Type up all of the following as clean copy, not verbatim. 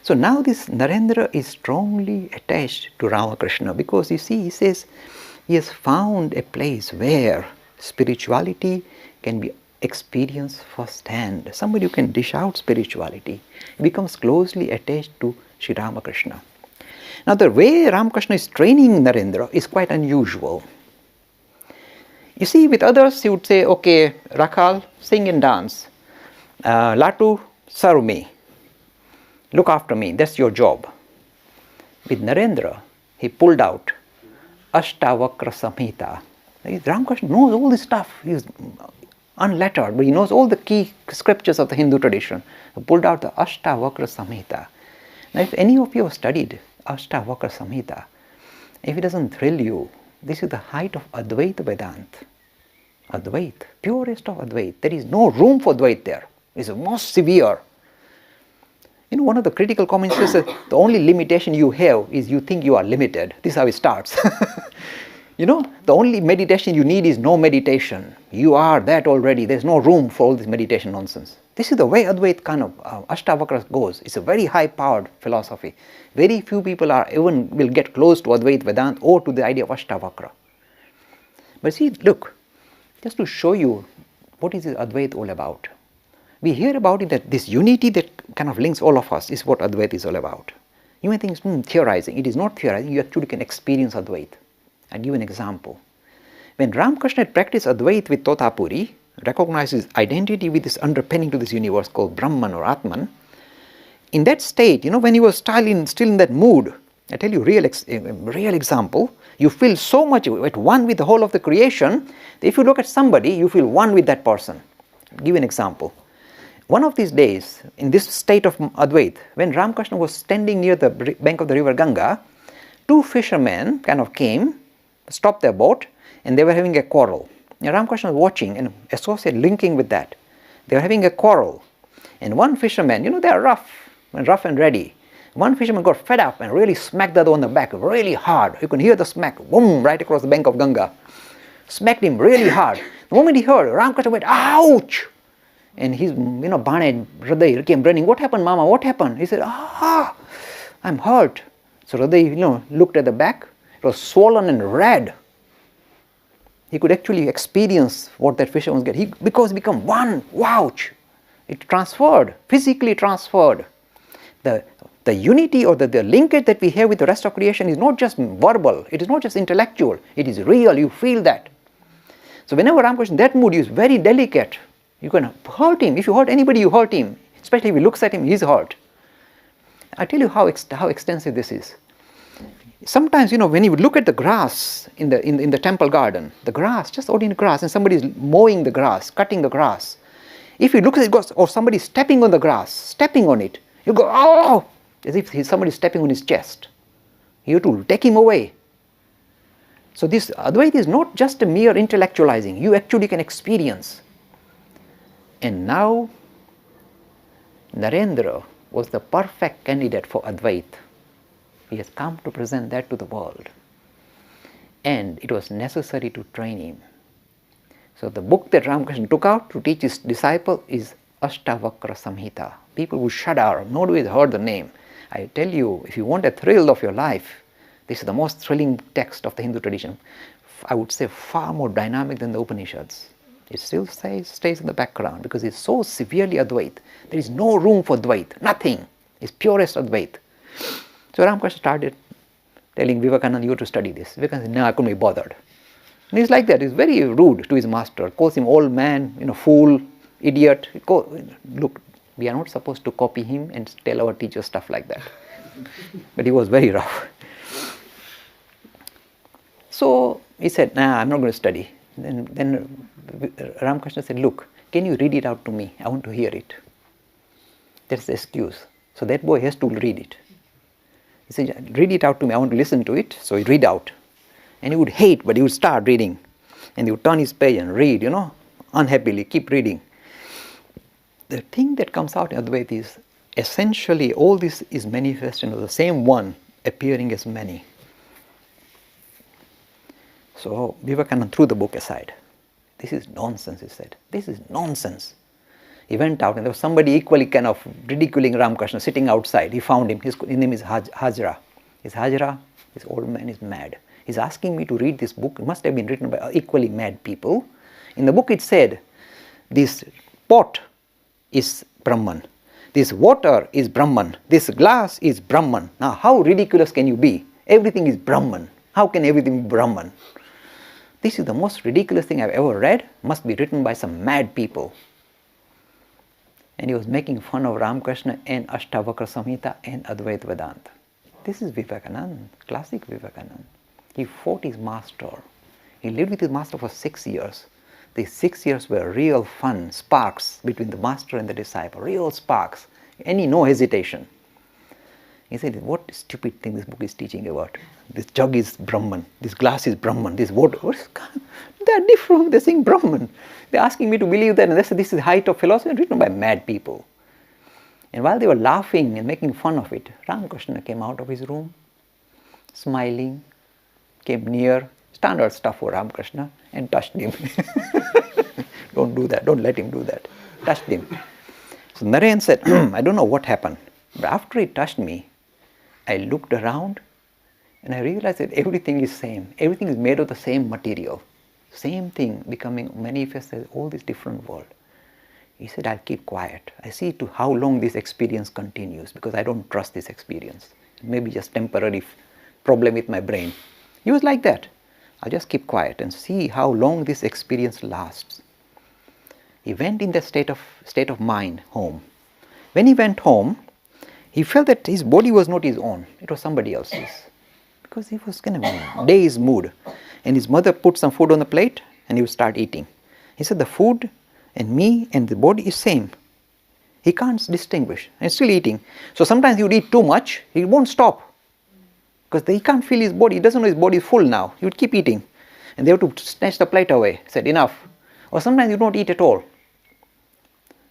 So now this Narendra is strongly attached to Ramakrishna because you see, he says he has found a place where spirituality can be experienced firsthand. Somebody who can dish out spirituality becomes closely attached to Sri Ramakrishna. Now the way Ramakrishna is training Narendra is quite unusual. You see, with others he would say, okay, Rakhal, sing and dance. Latu, serve me. Look after me, that's your job. With Narendra, he pulled out Ashtavakra Samhita. Ramakrishna knows all this stuff. He's unlettered, but he knows all the key scriptures of the Hindu tradition. He pulled out the Ashtavakra Samhita. Now, if any of you have studied Ashtavakra Samhita, if it doesn't thrill you, this is the height of Advaita Vedanta. Advait, purest of Advait. There is no room for Dvait there. It's the most severe. You know, one of the critical comments is that the only limitation you have is you think you are limited. This is how it starts. You know, the only meditation you need is no meditation. You are that already. There's no room for all this meditation nonsense. This is the way Advait kind of Ashtavakra goes. It's a very high-powered philosophy. Very few people will get close to Advait Vedanta or to the idea of Ashtavakra. But see, look, just to show you what is this Advait all about. We hear about it that this unity that kind of links all of us is what Advaita is all about. You may think it's theorizing. It is not theorizing. You actually can experience Advaita. I'll give an example. When Ramakrishna had practiced Advaita with Totapuri, recognized his identity with this underpinning to this universe called Brahman or Atman, in that state, you know, when he was still in that mood, I tell you real example, you feel so much at one with the whole of the creation, that if you look at somebody, you feel one with that person. I'll give an example. One of these days, in this state of Advait, when Ramakrishna was standing near the bank of the river Ganga, two fishermen kind of came, stopped their boat, and they were having a quarrel. Now Ramakrishna was watching and associated, linking with that. They were having a quarrel. And one fisherman, you know, they are rough and ready. One fisherman got fed up and really smacked the other on the back really hard. You can hear the smack, boom, right across the bank of Ganga. Smacked him really hard. The moment he heard, Ramakrishna went, ouch! And his, Bane, Hriday came running. What happened, Mama? What happened? He said, I'm hurt. So Hriday, looked at the back. It was swollen and red. He could actually experience what that fisherman was getting. Because he became one. Wouch! It transferred, physically transferred. The unity or the linkage that we have with the rest of creation is not just verbal. It is not just intellectual. It is real. You feel that. So whenever Ramakrishna in that mood, he is very delicate. You can hurt him. If you hurt anybody, you hurt him. Especially if he looks at him, he's hurt. I tell you how extensive this is. Sometimes, when you look at the grass in the temple garden, the grass, just ordinary grass, and somebody is mowing the grass, cutting the grass. If you look at it, or somebody stepping on the grass, stepping on it, you go, oh, as if somebody is stepping on his chest. You have to take him away. So this Advaita is not just a mere intellectualizing. You actually can experience. And now, Narendra was the perfect candidate for Advaita. He has come to present that to the world. And it was necessary to train him. So the book that Ramakrishna took out to teach his disciple is Ashtavakra Samhita. People would shudder, nobody has heard the name. I tell you, if you want a thrill of your life, this is the most thrilling text of the Hindu tradition. I would say far more dynamic than the Upanishads. It still stays in the background because it's so severely Advait. There is no room for Dvait, nothing. It's purest Advait. So Ramakrishna started telling Vivekananda, you have to study this. Vivekananda said, no, I couldn't be bothered. And he's like that. He's very rude to his master. Calls him old man, fool, idiot. Look, we are not supposed to copy him and tell our teachers stuff like that. But he was very rough. So he said, nah, I'm not going to study. Then Ramakrishna said, look, can you read it out to me? I want to hear it. That's the excuse. So that boy has to read it. He said, read it out to me. I want to listen to it. So he read out. And he would hate, but he would start reading. And he would turn his page and read, unhappily, keep reading. The thing that comes out in Advaita is essentially all this is manifestation of the same one appearing as many. So Vivekananda threw the book aside. This is nonsense, he said. This is nonsense. He went out and there was somebody equally kind of ridiculing Ramakrishna sitting outside. He found him. His name is Hajra. This old man is mad. He's asking me to read this book. It must have been written by equally mad people. In the book it said, this pot is Brahman. This water is Brahman. This glass is Brahman. Now how ridiculous can you be? Everything is Brahman. How can everything be Brahman? This is the most ridiculous thing I've ever read. Must be written by some mad people. And he was making fun of Ramakrishna and Ashtavakra Samhita and Advaita Vedanta. This is Vivekananda, classic Vivekananda. He fought his master. He lived with his master for 6 years. These 6 years were real fun, sparks between the master and the disciple, real sparks, no hesitation. He said, what stupid thing this book is teaching about. This jug is Brahman, this glass is Brahman, this water, they're different, they're saying Brahman. They're asking me to believe that, and they said this is the height of philosophy written by mad people. And while they were laughing and making fun of it, Ramakrishna came out of his room, smiling, came near, standard stuff for Ramakrishna, and touched him. Don't do that, don't let him do that. Touched him. So Narayan said, I don't know what happened, but after he touched me, I looked around and I realized that everything is same. Everything is made of the same material. Same thing becoming manifested as all this different world. He said, I'll keep quiet. I see to how long this experience continues because I don't trust this experience. Maybe just temporary problem with my brain. He was like that. I'll just keep quiet and see how long this experience lasts. He went in that state of mind home. When he went home, he felt that his body was not his own. It was somebody else's. Because he was kind of in a dazed mood. And his mother put some food on the plate and he would start eating. He said the food and me and the body is same. He can't distinguish. And he's still eating. So sometimes he would eat too much. He won't stop. Because he can't feel his body. He doesn't know his body is full now. He would keep eating. And they have to snatch the plate away. He said, enough. Or sometimes you don't eat at all.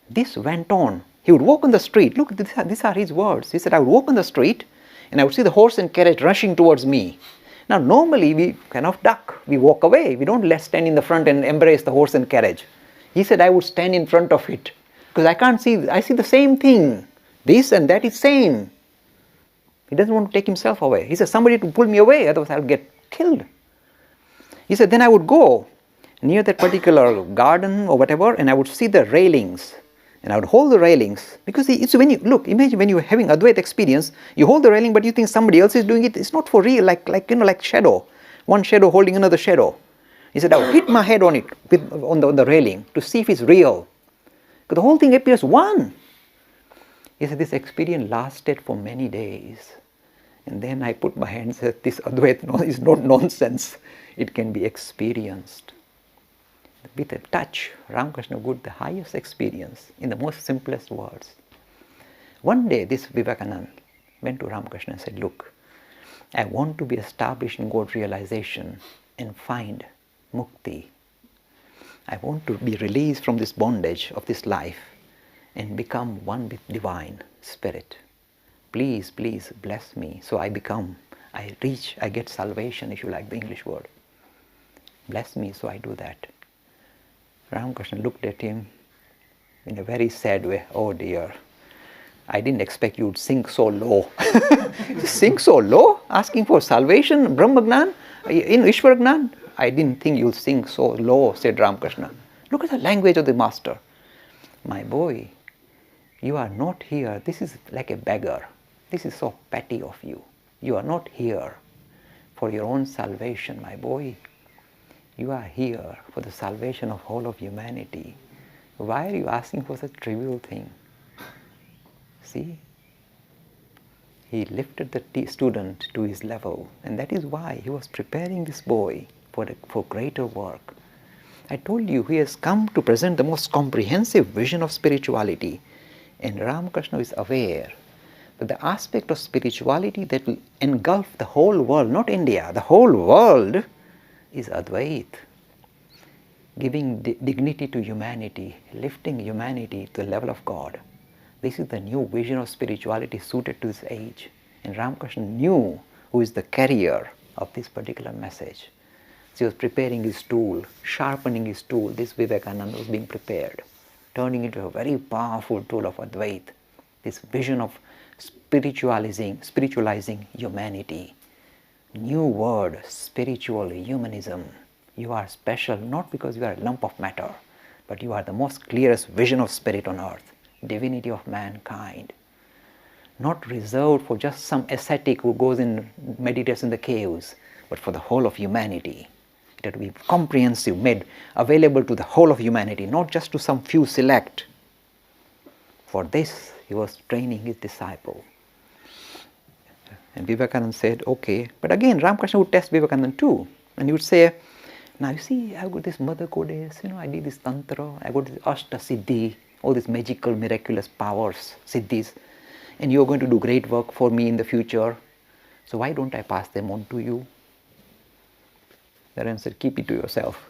This went on. He would walk on the street. Look, these are his words. He said, I would walk on the street and I would see the horse and carriage rushing towards me. Now, normally we kind of duck. We walk away. We don't stand in the front and embrace the horse and carriage. He said, I would stand in front of it because I can't see. I see the same thing. This and that is same. He doesn't want to take himself away. He said, somebody to pull me away, otherwise I'll get killed. He said, then I would go near that particular garden or whatever and I would see the railings. And I would hold the railings because it's when you look, imagine when you're having Advaita experience, you hold the railing but you think somebody else is doing it. It's not for real, like shadow. One shadow holding another shadow. He said, I would hit my head on it, on the railing to see if it's real. Because the whole thing appears one. He said, this experience lasted for many days. And then I put my hand and said, this Advaita is not nonsense. It can be experienced. With a touch, Ramakrishna got the highest experience in the most simplest words. One day this Vivekananda went to Ramakrishna and said, look, I want to be established in God realization and find mukti. I want to be released from this bondage of this life and become one with divine spirit. Please, please bless me so I get salvation, if you like the English word. Bless me so I do that. Ramakrishna looked at him in a very sad way. Oh dear, I didn't expect you would sink so low. Sink so low? Asking for salvation, Brahmagnan, in Ishwaragnan? I didn't think you'll sink so low, said Ramakrishna. Look at the language of the master. My boy, you are not here. This is like a beggar. This is so petty of you. You are not here for your own salvation, my boy. You are here for the salvation of whole of humanity. Why are you asking for such trivial thing? See? He lifted the student to his level, and that is why he was preparing this boy for greater work. I told you he has come to present the most comprehensive vision of spirituality, and Ramakrishna is aware that the aspect of spirituality that will engulf the whole world, not India, the whole world, is Advait, giving dignity to humanity, lifting humanity to the level of God. This is the new vision of spirituality suited to this age. And Ramakrishna knew who is the carrier of this particular message. So he was preparing his tool, sharpening his tool. This Vivekananda was being prepared. turning into a very powerful tool of Advaita, this vision of spiritualizing humanity. New word, spiritual humanism. You are special not because you are a lump of matter, but you are the most clearest vision of spirit on earth, divinity of mankind. Not reserved for just some ascetic who goes and meditates in the caves, but for the whole of humanity. It had to be comprehensive, made available to the whole of humanity, not just to some few select. For this, he was training his disciple. And Vivekananda said, okay. But again, Ramakrishna would test Vivekananda too. And he would say, now you see, I got this mother goddess, I did this tantra, I got this ashta siddhi, all these magical, miraculous powers, siddhis, and you're going to do great work for me in the future. So why don't I pass them on to you? Narayana said, keep it to yourself.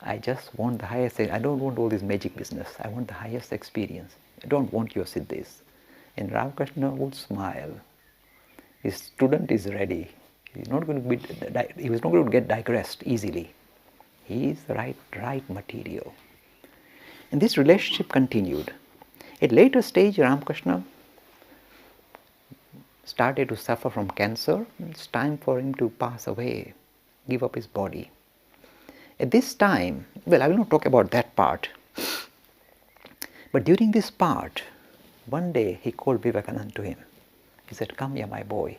I just want the highest, I don't want all this magic business. I want the highest experience. I don't want your siddhis. And Ramakrishna would smile. His student is ready. He was not going to get digressed easily. He is the right material. And this relationship continued. At later stage, Ramakrishna started to suffer from cancer. It's time for him to pass away, give up his body. At this time, well, I will not talk about that part, but during this part, one day he called Vivekananda to him. He said, come here, my boy.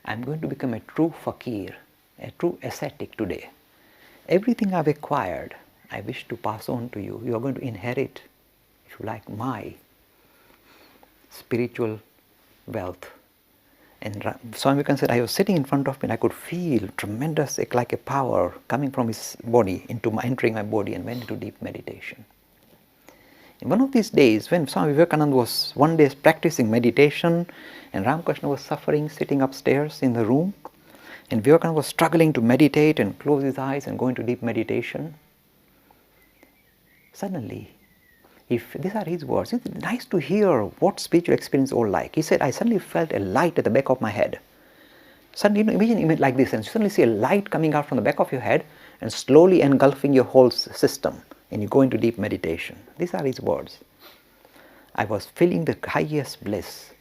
I am going to become a true fakir, a true ascetic today. Everything I have acquired, I wish to pass on to you. You are going to inherit, if you like, my spiritual wealth. And Swami Vivekananda said, I was sitting in front of him and I could feel tremendous, like a power coming from his body, entering my body, and went into deep meditation. In one of these days, when Swami Vivekananda was one day practicing meditation, and Ramakrishna was suffering, sitting upstairs in the room, and Vivekananda was struggling to meditate and close his eyes and go into deep meditation, suddenly, these are his words, it's nice to hear what spiritual experience is all like. He said, I suddenly felt a light at the back of my head. Suddenly, imagine it like this, and you suddenly see a light coming out from the back of your head and slowly engulfing your whole system, and you go into deep meditation. These are his words. I was feeling the highest bliss.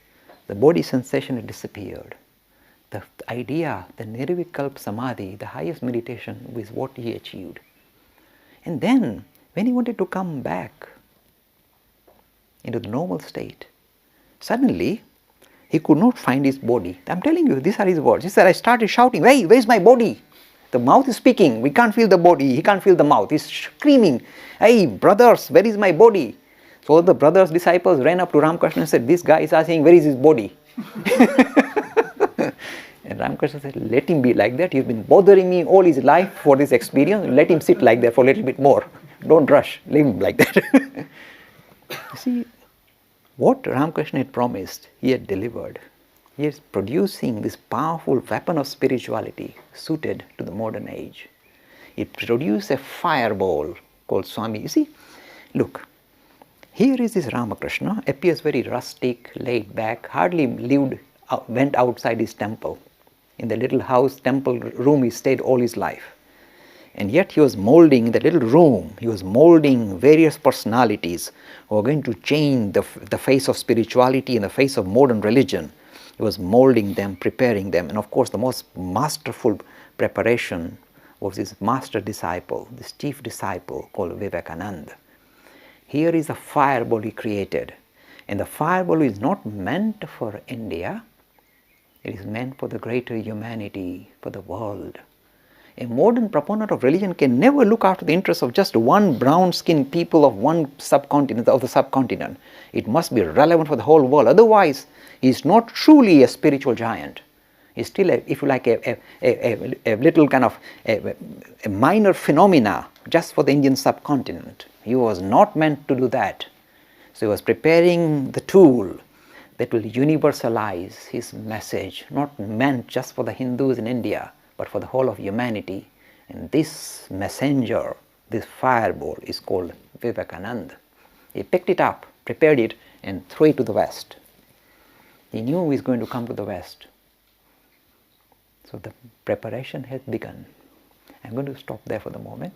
The body sensation had disappeared. The idea, the Nirvikalpa Samadhi, the highest meditation, was what he achieved. And then, when he wanted to come back into the normal state, suddenly he could not find his body. I'm telling you, these are his words. He said, I started shouting, hey, where's my body? The mouth is speaking, we can't feel the body, he can't feel the mouth. He's screaming, hey brothers, where is my body? So the brothers, disciples ran up to Ramakrishna and said, this guy is asking, where is his body? And Ramakrishna said, let him be like that. He's been bothering me all his life for this experience. Let him sit like that for a little bit more. Don't rush, leave him like that. You see, what Ramakrishna had promised, he had delivered. He is producing this powerful weapon of spirituality suited to the modern age. It produced a fireball called Swami. You see, look, here is this Ramakrishna, appears very rustic, laid back, hardly went outside his temple. In the little house, temple room he stayed all his life. And yet he was molding the little room, he was molding various personalities who are going to change the face of spirituality and the face of modern religion. He was molding them, preparing them. And of course, the most masterful preparation was his master disciple, this chief disciple called Vivekananda. Here is a fireball he created. And the fireball is not meant for India, it is meant for the greater humanity, for the world. A modern proponent of religion can never look after the interests of just one brown-skinned people of one subcontinent, of the subcontinent. It must be relevant for the whole world. Otherwise, he is not truly a spiritual giant. He is still, if you like, a little kind of a minor phenomena just for the Indian subcontinent. He was not meant to do that. So he was preparing the tool that will universalize his message, not meant just for the Hindus in India, but for the whole of humanity. And this messenger, this fireball, is called Vivekananda. He picked it up, prepared it, and threw it to the West. He knew he was going to come to the West. So the preparation has begun. I'm going to stop there for the moment.